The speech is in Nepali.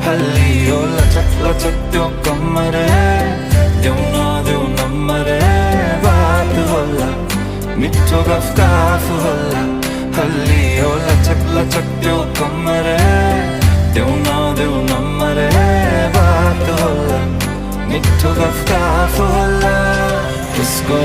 हल्ली हो लचक लचक त्यो कमर देऊ नम्बर बात होला मिठो गफ होला हल्ली हो लचक लचक त्यो कमर देऊ नम्बर बात होला मिठो गफ होला किसको